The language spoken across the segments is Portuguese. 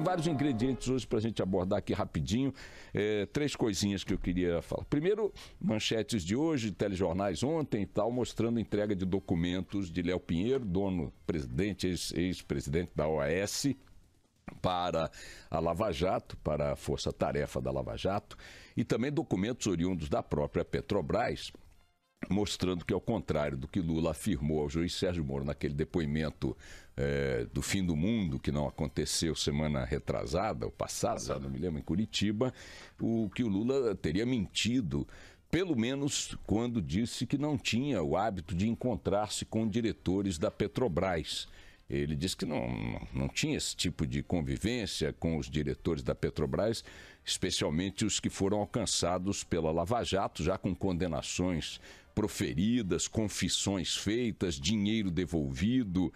vários ingredientes hoje para a gente abordar aqui rapidinho. Três coisinhas que eu queria falar. Primeiro, manchetes de hoje, telejornais ontem e tal, mostrando a entrega de documentos de Léo Pinheiro, dono, presidente, ex-presidente da OAS, para a Lava Jato, para a força-tarefa da Lava Jato, e também documentos oriundos da própria Petrobras, mostrando que, ao contrário do que Lula afirmou ao juiz Sérgio Moro naquele depoimento do fim do mundo, que não aconteceu semana retrasada, ou passada, não me lembro, em Curitiba, que o Lula teria mentido, pelo menos quando disse que não tinha o hábito de encontrar-se com diretores da Petrobras. Ele disse que não tinha esse tipo de convivência com os diretores da Petrobras, especialmente os que foram alcançados pela Lava Jato, já com condenações proferidas, confissões feitas, dinheiro devolvido,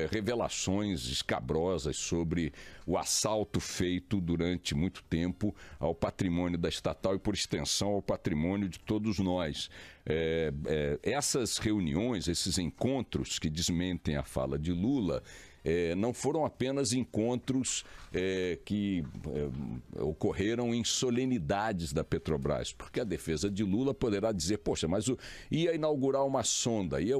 revelações escabrosas sobre o assalto feito durante muito tempo ao patrimônio da estatal e, por extensão, ao patrimônio de todos nós. Essas reuniões, esses encontros que desmentem a fala de Lula, não foram apenas encontros que ocorreram em solenidades da Petrobras, porque a defesa de Lula poderá dizer, poxa, mas ia inaugurar uma sonda, ia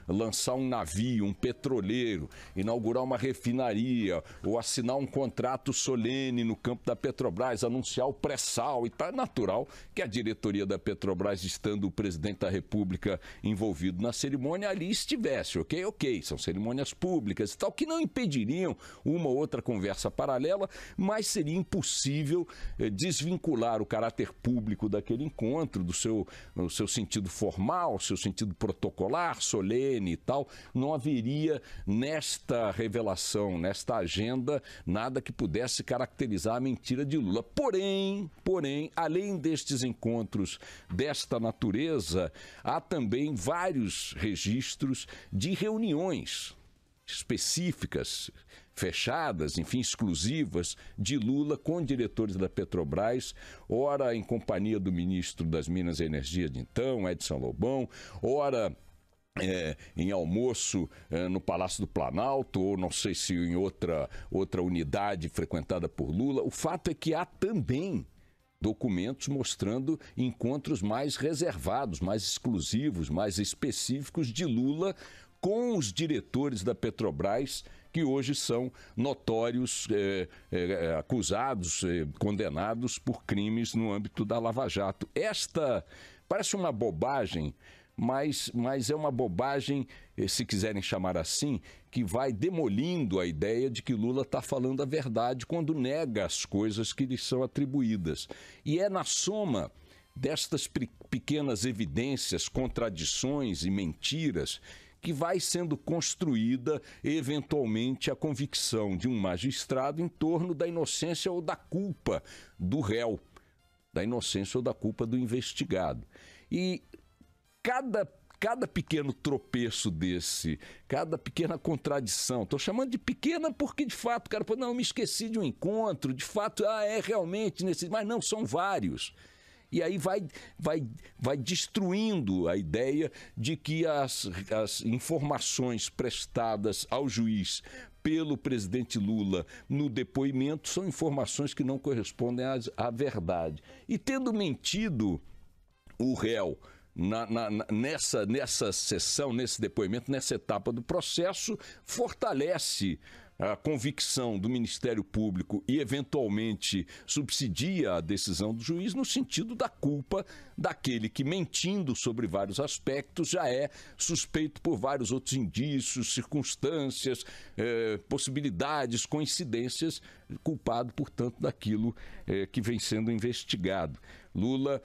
lançar um navio, um petroleiro, inaugurar uma refinaria, ou assinar um contrato solene no campo da Petrobras, anunciar o pré-sal, e tá natural que a diretoria da Petrobras, estando o presidente da República envolvido na cerimônia, ali estivesse, ok, são cerimônias públicas e tal, que não impediriam uma ou outra conversa paralela, mas seria impossível desvincular o caráter público daquele encontro, do seu sentido formal, seu sentido protocolar, solene e tal. Não haveria nesta revelação, nesta agenda, nada que pudesse caracterizar a mentira de Lula. Porém, além destes encontros desta natureza, há também vários registros de reuniões específicas, fechadas, enfim, exclusivas, de Lula com diretores da Petrobras, ora em companhia do ministro das Minas e Energia de então, Edson Lobão, ora em almoço no Palácio do Planalto, ou não sei se em outra unidade frequentada por Lula. O fato é que há também documentos mostrando encontros mais reservados, mais exclusivos, mais específicos de Lula com os diretores da Petrobras, que hoje são notórios, acusados, condenados por crimes no âmbito da Lava Jato. Esta parece uma bobagem, mas é uma bobagem, se quiserem chamar assim, que vai demolindo a ideia de que Lula está falando a verdade quando nega as coisas que lhe são atribuídas. E é na soma destas pequenas evidências, contradições e mentiras que vai sendo construída, eventualmente, a convicção de um magistrado em torno da inocência ou da culpa do réu, da inocência ou da culpa do investigado. E cada pequeno tropeço desse, cada pequena contradição, estou chamando de pequena porque, de fato, o cara pode, não, me esqueci de um encontro, de fato, é realmente nesse, mas não, são vários. E aí vai destruindo a ideia de que as informações prestadas ao juiz pelo presidente Lula no depoimento são informações que não correspondem à verdade. E tendo mentido o réu nessa sessão, nesse depoimento, nessa etapa do processo, fortalece a convicção do Ministério Público e, eventualmente, subsidia a decisão do juiz no sentido da culpa daquele que, mentindo sobre vários aspectos, já é suspeito por vários outros indícios, circunstâncias, possibilidades, coincidências, culpado, portanto, daquilo que vem sendo investigado. Lula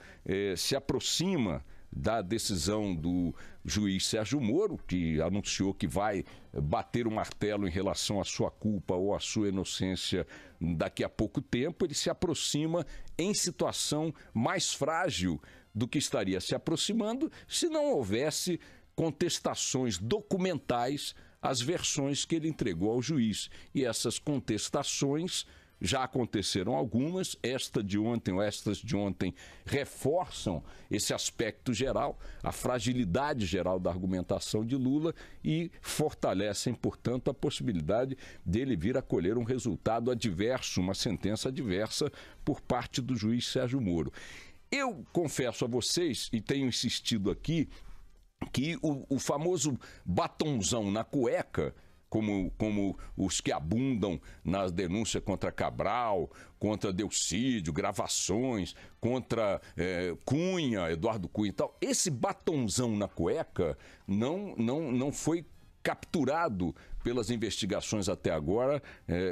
se aproxima da decisão do juiz Sérgio Moro, que anunciou que vai bater o martelo em relação à sua culpa ou à sua inocência daqui a pouco tempo. Ele se aproxima em situação mais frágil do que estaria se aproximando se não houvesse contestações documentais às versões que ele entregou ao juiz. E essas contestações já aconteceram algumas, esta de ontem ou estas de ontem reforçam esse aspecto geral, a fragilidade geral da argumentação de Lula e fortalecem, portanto, a possibilidade dele vir a colher um resultado adverso, uma sentença adversa por parte do juiz Sérgio Moro. Eu confesso a vocês, e tenho insistido aqui, que o famoso batonzão na cueca, como os que abundam nas denúncias contra Cabral, contra Delcídio, gravações, contra Cunha, Eduardo Cunha e tal. Esse batonzão na cueca não foi capturado pelas investigações até agora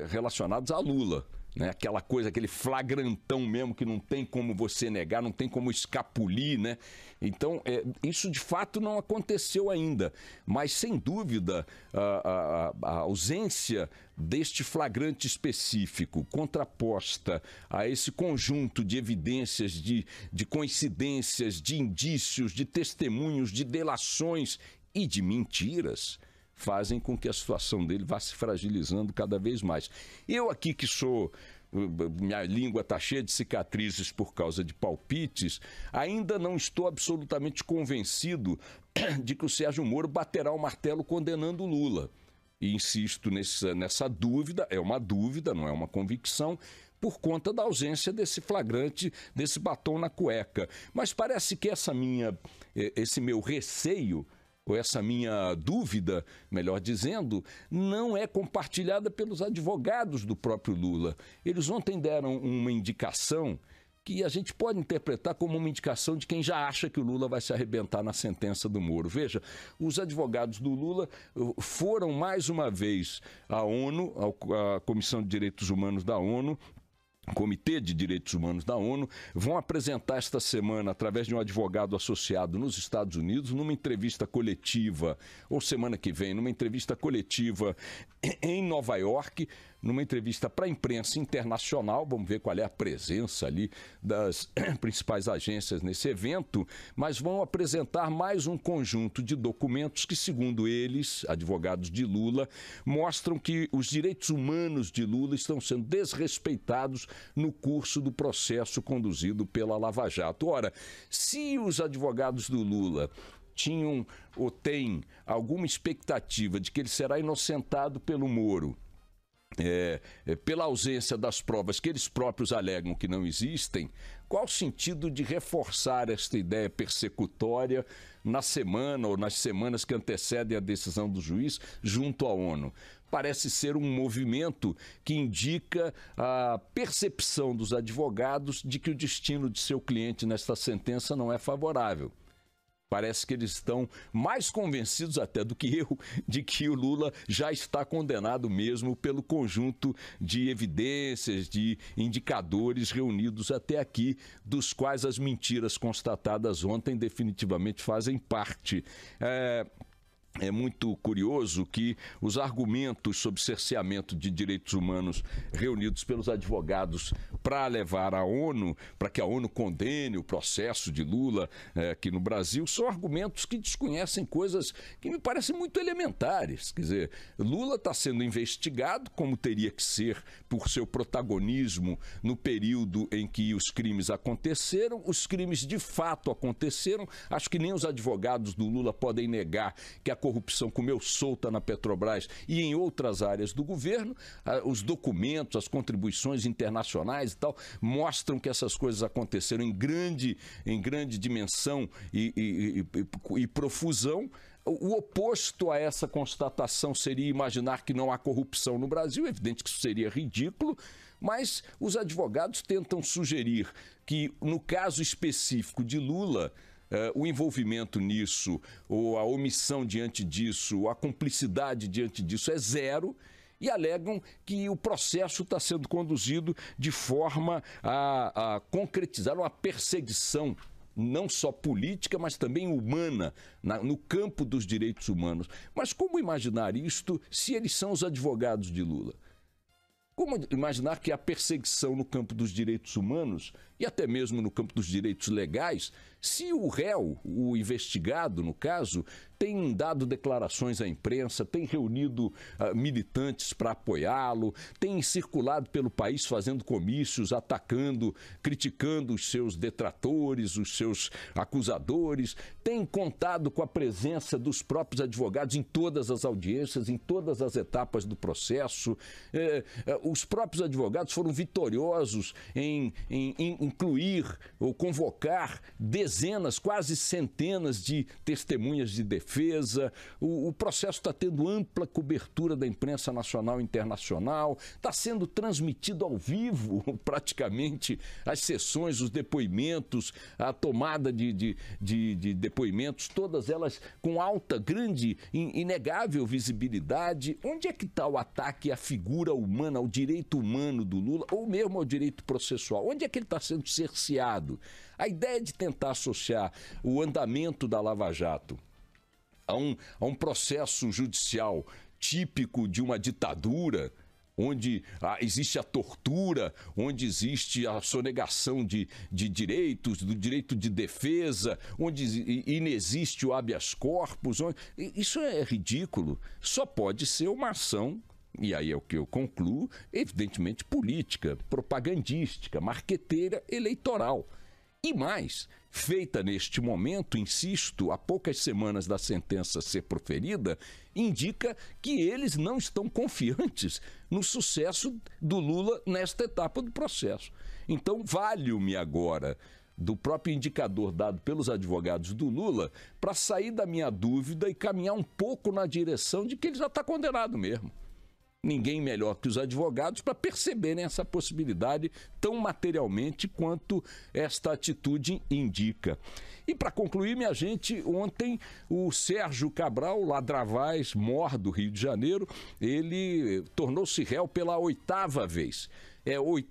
relacionadas a Lula. Né? Aquela coisa, aquele flagrantão mesmo que não tem como você negar, não tem como escapulir, né? Então, isso de fato não aconteceu ainda, mas sem dúvida a ausência deste flagrante específico contraposta a esse conjunto de evidências, de coincidências, de indícios, de testemunhos, de delações e de mentiras, fazem com que a situação dele vá se fragilizando cada vez mais. Eu aqui que sou... minha língua está cheia de cicatrizes por causa de palpites, ainda não estou absolutamente convencido de que o Sérgio Moro baterá o martelo condenando o Lula. E insisto nessa dúvida, é uma dúvida, não é uma convicção, por conta da ausência desse flagrante, desse batom na cueca. Mas parece que esse meu receio, ou essa minha dúvida, melhor dizendo, não é compartilhada pelos advogados do próprio Lula. Eles ontem deram uma indicação que a gente pode interpretar como uma indicação de quem já acha que o Lula vai se arrebentar na sentença do Moro. Veja, os advogados do Lula foram mais uma vez à ONU, à Comissão de Direitos Humanos da ONU, Comitê de Direitos Humanos da ONU, vão apresentar esta semana, através de um advogado associado nos Estados Unidos, numa entrevista coletiva, ou semana que vem, numa entrevista coletiva em Nova York, numa entrevista para a imprensa internacional. Vamos ver qual é a presença ali das principais agências nesse evento, mas vão apresentar mais um conjunto de documentos que, segundo eles, advogados de Lula, mostram que os direitos humanos de Lula estão sendo desrespeitados no curso do processo conduzido pela Lava Jato. Ora, se os advogados do Lula tinham ou têm alguma expectativa de que ele será inocentado pelo Moro, pela ausência das provas que eles próprios alegam que não existem, qual o sentido de reforçar esta ideia persecutória na semana ou nas semanas que antecedem a decisão do juiz junto à ONU? Parece ser um movimento que indica a percepção dos advogados de que o destino de seu cliente nesta sentença não é favorável. Parece que eles estão mais convencidos até do que eu de que o Lula já está condenado mesmo pelo conjunto de evidências, de indicadores reunidos até aqui, dos quais as mentiras constatadas ontem definitivamente fazem parte. É muito curioso que os argumentos sobre cerceamento de direitos humanos reunidos pelos advogados para levar à ONU, para que a ONU condene o processo de Lula aqui no Brasil, são argumentos que desconhecem coisas que me parecem muito elementares. Quer dizer, Lula está sendo investigado, como teria que ser, por seu protagonismo no período em que os crimes aconteceram. Os crimes de fato aconteceram. Acho que nem os advogados do Lula podem negar que a corrupção comeu solta na Petrobras e em outras áreas do governo. Os documentos, as contribuições internacionais e tal, mostram que essas coisas aconteceram em grande dimensão e profusão. O oposto a essa constatação seria imaginar que não há corrupção no Brasil. É evidente que isso seria ridículo, mas os advogados tentam sugerir que, no caso específico de Lula, o envolvimento nisso, ou a omissão diante disso, ou a cumplicidade diante disso é zero, e alegam que o processo está sendo conduzido de forma a concretizar uma perseguição, não só política, mas também humana, no campo dos direitos humanos. Mas como imaginar isto se eles são os advogados de Lula? Como imaginar que a perseguição no campo dos direitos humanos, e até mesmo no campo dos direitos legais, se o réu, o investigado no caso, tem dado declarações à imprensa, tem reunido militantes para apoiá-lo, tem circulado pelo país fazendo comícios, atacando, criticando os seus detratores, os seus acusadores, tem contado com a presença dos próprios advogados em todas as audiências, em todas as etapas do processo. Os próprios advogados foram vitoriosos em incluir ou convocar dezenas, quase centenas de testemunhas de defesa. O processo está tendo ampla cobertura da imprensa nacional e internacional, está sendo transmitido ao vivo, praticamente, as sessões, os depoimentos, a tomada de depoimentos, todas elas com alta, grande, inegável visibilidade. Onde é que está o ataque à figura humana, ao direito humano do Lula, ou mesmo ao direito processual? Onde é que ele está sendo cerceado? A ideia de tentar associar o andamento da Lava Jato a um processo judicial típico de uma ditadura, onde existe a tortura, onde existe a sonegação de direitos, do direito de defesa, onde inexiste o habeas corpus. Isso é ridículo. Só pode ser uma ação, e aí é o que eu concluo, evidentemente política, propagandística, marqueteira, eleitoral. E mais, feita neste momento, insisto, há poucas semanas da sentença ser proferida, indica que eles não estão confiantes no sucesso do Lula nesta etapa do processo. Então, valho-me agora do próprio indicador dado pelos advogados do Lula para sair da minha dúvida e caminhar um pouco na direção de que ele já está condenado mesmo. Ninguém melhor que os advogados para perceberem essa possibilidade tão materialmente quanto esta atitude indica. E para concluir, minha gente, ontem o Sérgio Cabral, ladravaz, mor do Rio de Janeiro, ele tornou-se réu pela 8ª vez.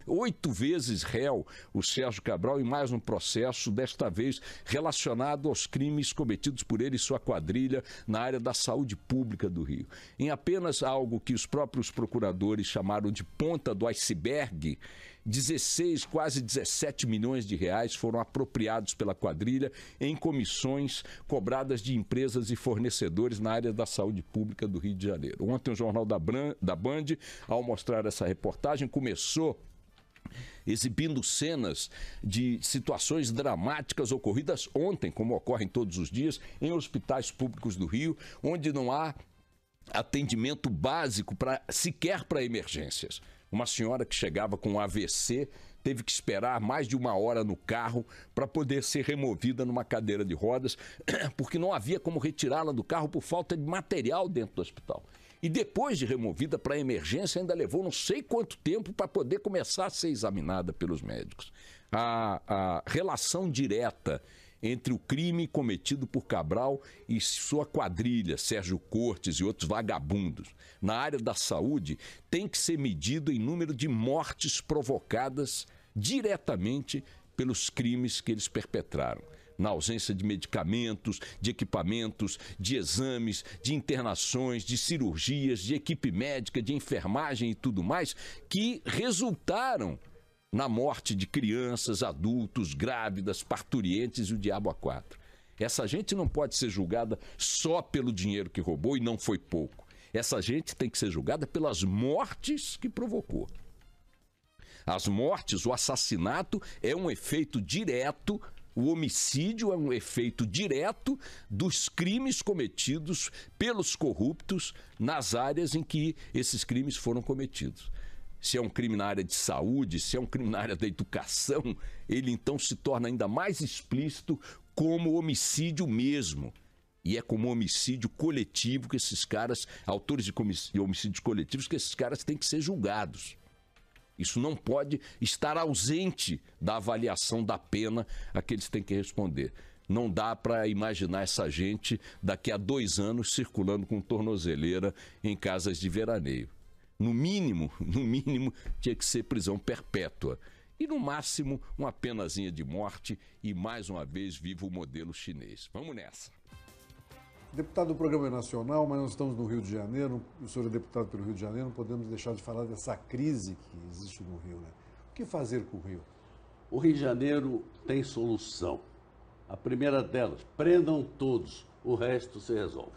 8 vezes réu o Sérgio Cabral em mais um processo, desta vez relacionado aos crimes cometidos por ele e sua quadrilha na área da saúde pública do Rio. Em apenas algo que os próprios procuradores chamaram de ponta do iceberg, 16, quase 17 milhões de reais foram apropriados pela quadrilha em comissões cobradas de empresas e fornecedores na área da saúde pública do Rio de Janeiro. Ontem o Jornal da Band, ao mostrar essa reportagem, começou exibindo cenas de situações dramáticas ocorridas ontem, como ocorrem todos os dias, em hospitais públicos do Rio, onde não há atendimento básico sequer para emergências. Uma senhora que chegava com AVC teve que esperar mais de 1 hora no carro para poder ser removida numa cadeira de rodas, porque não havia como retirá-la do carro por falta de material dentro do hospital. E depois de removida para a emergência, ainda levou não sei quanto tempo para poder começar a ser examinada pelos médicos. A relação direta entre o crime cometido por Cabral e sua quadrilha, Sérgio Cortes e outros vagabundos, na área da saúde, tem que ser medido em número de mortes provocadas diretamente pelos crimes que eles perpetraram. Na ausência de medicamentos, de equipamentos, de exames, de internações, de cirurgias, de equipe médica, de enfermagem e tudo mais, que resultaram na morte de crianças, adultos, grávidas, parturientes e o diabo a quatro. Essa gente não pode ser julgada só pelo dinheiro que roubou, e não foi pouco. Essa gente tem que ser julgada pelas mortes que provocou. As mortes, o assassinato é um efeito direto, o homicídio é um efeito direto dos crimes cometidos pelos corruptos nas áreas em que esses crimes foram cometidos. Se é um crime na área de saúde, se é um crime na área da educação, ele então se torna ainda mais explícito como homicídio mesmo. E é como homicídio coletivo que esses caras, autores de homicídios coletivos, que esses caras têm que ser julgados. Isso não pode estar ausente da avaliação da pena a que eles têm que responder. Não dá para imaginar essa gente daqui a 2 anos circulando com tornozeleira em casas de veraneio. No mínimo, tinha que ser prisão perpétua. E, no máximo, uma penazinha de morte e, mais uma vez, viva o modelo chinês. Vamos nessa. Deputado do Programa Nacional, mas nós estamos no Rio de Janeiro, o senhor é deputado pelo Rio de Janeiro, não podemos deixar de falar dessa crise que existe no Rio, né? O que fazer com o Rio? O Rio de Janeiro tem solução. A primeira delas, prendam todos, o resto se resolve.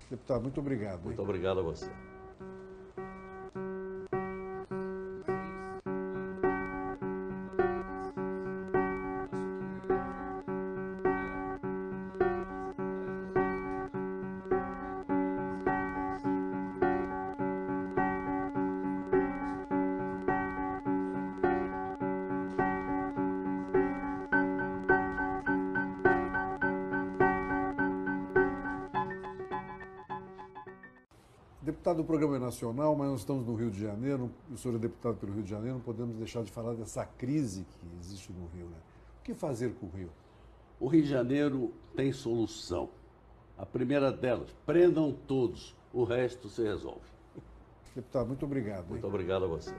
Deputado, muito obrigado. Muito obrigado a você. Deputado, o programa é nacional, mas nós estamos no Rio de Janeiro, o senhor é deputado pelo Rio de Janeiro, não podemos deixar de falar dessa crise que existe no Rio, né? O que fazer com o Rio? O Rio de Janeiro tem solução. A primeira delas, prendam todos, o resto se resolve. Deputado, muito obrigado. Muito obrigado a você.